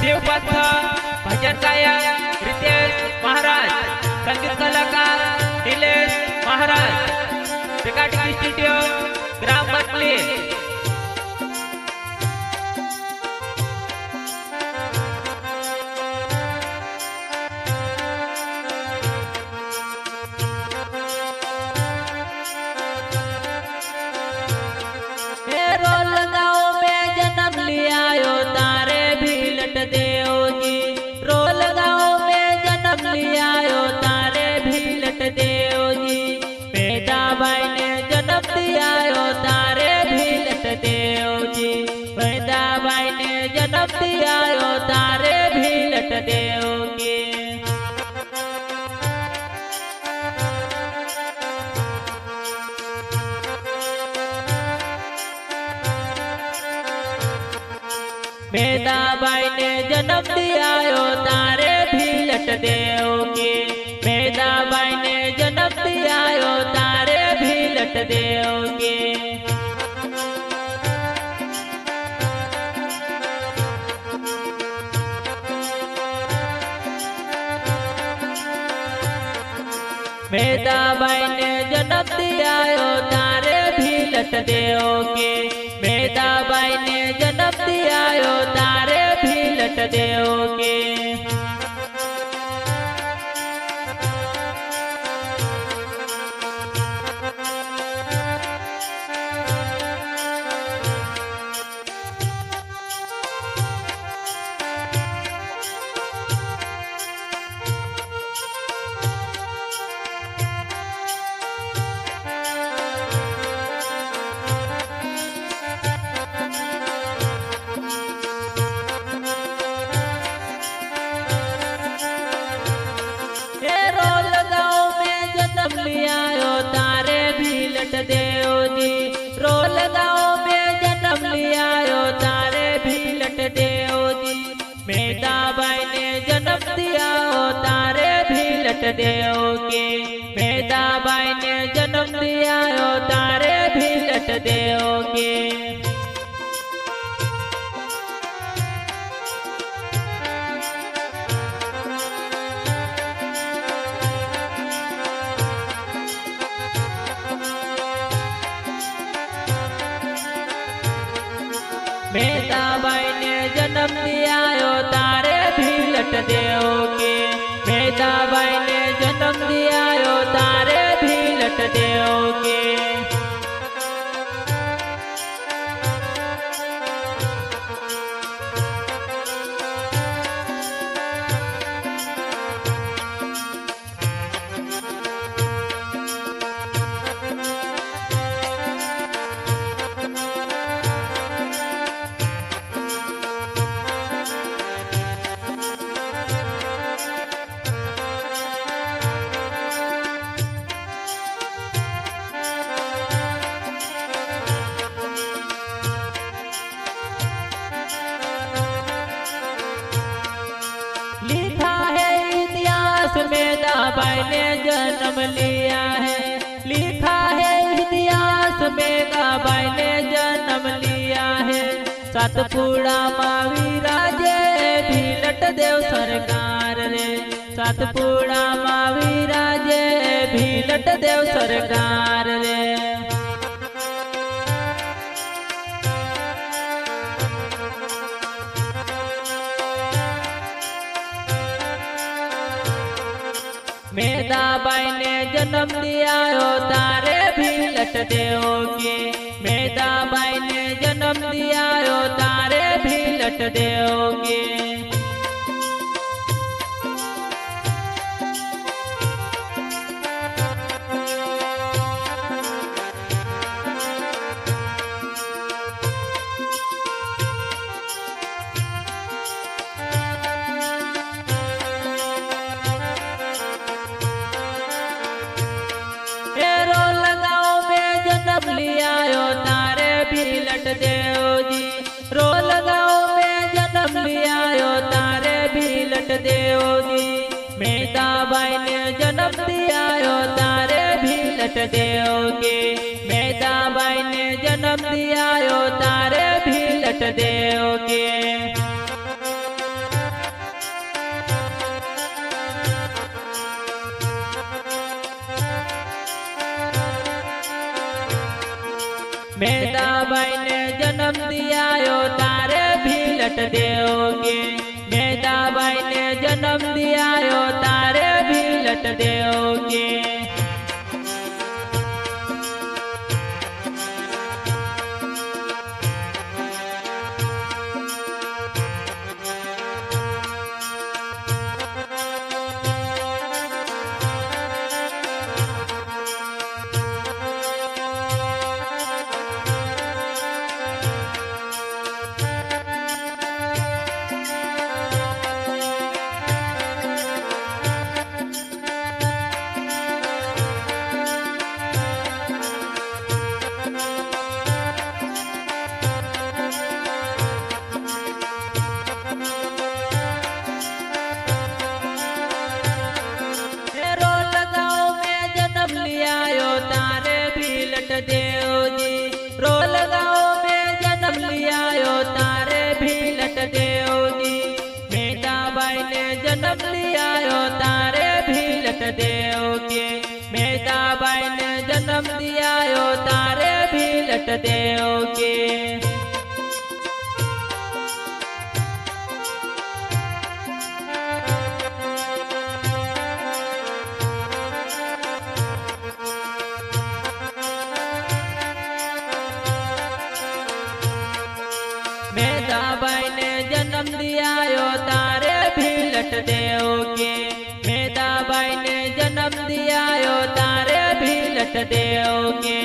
देवपाथा भजन गायक रितेश महाराज, संगीत कलाकार नीलेश महाराज, रिकॉर्डिंग स्टूडियो ग्राम बटली। तारे भीलट देवगी मेदाबाई ने जन्म दिया तारे भीलट देवगी मेदाबाई ने जन्म दिया तारे भीलट देवगी मेदाबाई ने जन्म दिया तारे भीलट देवगी मेदाबाई ने जन्म दिया तारे भीलट देवगी देवजी रोल गाँव में जन्म लिया तारे भीलट देवजी मेदाबाई ने जन्म दिया तारे भीलट देवगी मेदाबाई ने जन्म दिया तारे भीलट देवगी मेदाबाई ने जन्म दिया तारे भीलट देवगी मेदाबाई ने जन्म दिया तारे भीलट देवगी मेदाबाई ने जन्म लिया है लिखा है इतिहास मेदाबाई ने जन्म लिया है सतपुड़ा मावीरा जे भीलट देव सरकार रे सतपुड़ा मावीरा जे भीलट देव सरकार रे मेदाबाई ने जन्म दिया तारे भीलट देवगी मेदाबाई ने जन्म दिया तारे भीलट देवगी लिया तारे भीलट देवजी रोल गाँव में जन्म लट देओगे। मेदाबाई ने जन्म दियायो तारे भी लट देओगे। देओजी रोल गाँव में जन्म लियायो तारे भी लट देओजी। मेदाबाई ने जन्म लियायो तारे भी लट देओगे। मेदाबाई ने जन्म दियायो तारे भी लट देओगे। मेदाबाई ने जन्म दियायो तारे भी लट देओगे। मेदाबाई ने जन्म दियायो तारे भी लट देओगे।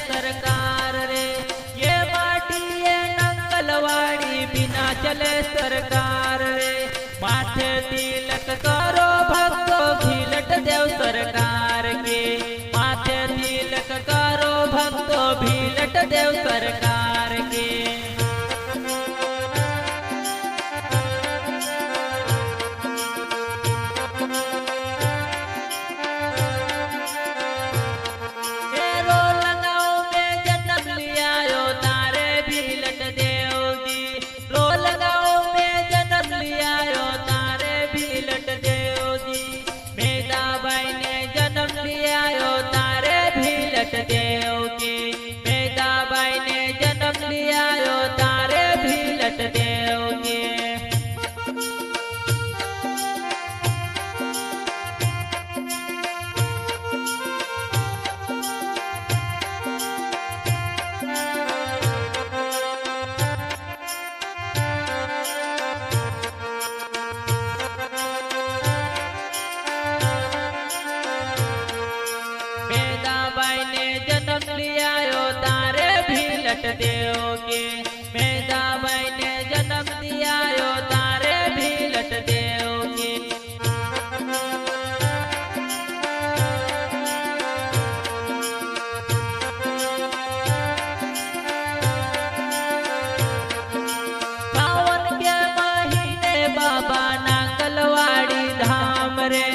सरकार रे ये माटी ये नंगलवाड़ी बिना चले सरकार रे। माथे तिलक करो भक्तो भी लट देव सरकार के। माथे तिलक करो भक्तो भी लट देव सरकार के। देओगे मेदाबाई ने जन्म लियायो तारे भी लट देओगे। मेदाबाई ने जन्म लियायो तारे भी लट देओगे। मेदाबाई ने जन्म दियायो तारे भी लट देओगे। सावन के महीने बाबा नांगलवाड़ी धाम रे।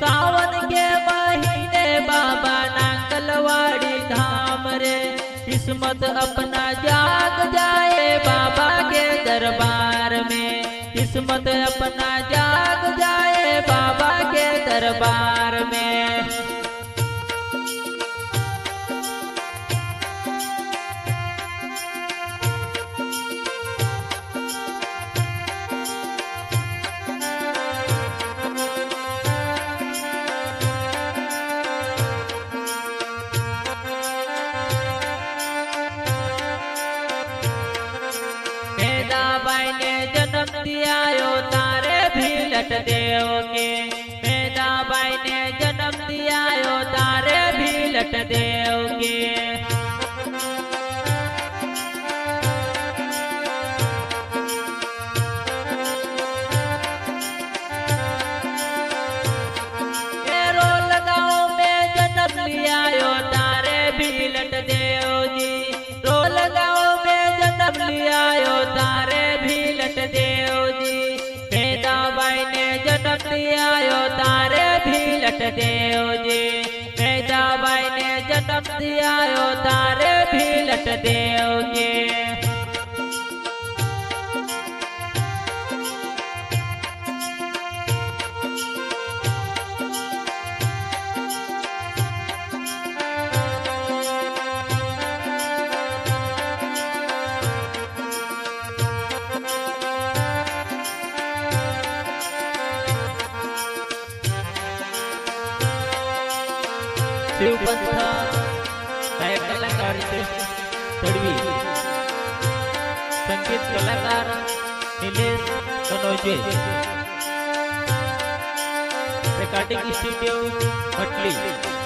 सावन के महीने बाबा नांगलवाड़ी धाम रे। किस्मत अपना जाग जाए बाबा के दरबार में। किस्मत अपना जाग जाए बाबा के दरबार में। मेदाबाई ने जन्म दियायो तारे भी लट देओगे। मेदाबाई ने जन्म दियायो तारे भी लट देओगे। रोल गाँव में जन्म लियायो तारे भी लट देओजी। रोल गाँव में जन्म लियायो तारे देवजी मेजाबाई ने जन्म दिया तारे भीलट देवजी शिवपंथ गायक कलाकार तडवी संगीत कलाकार निलेश कनोजे रेकॉर्डिंग स्टुडिओ भटली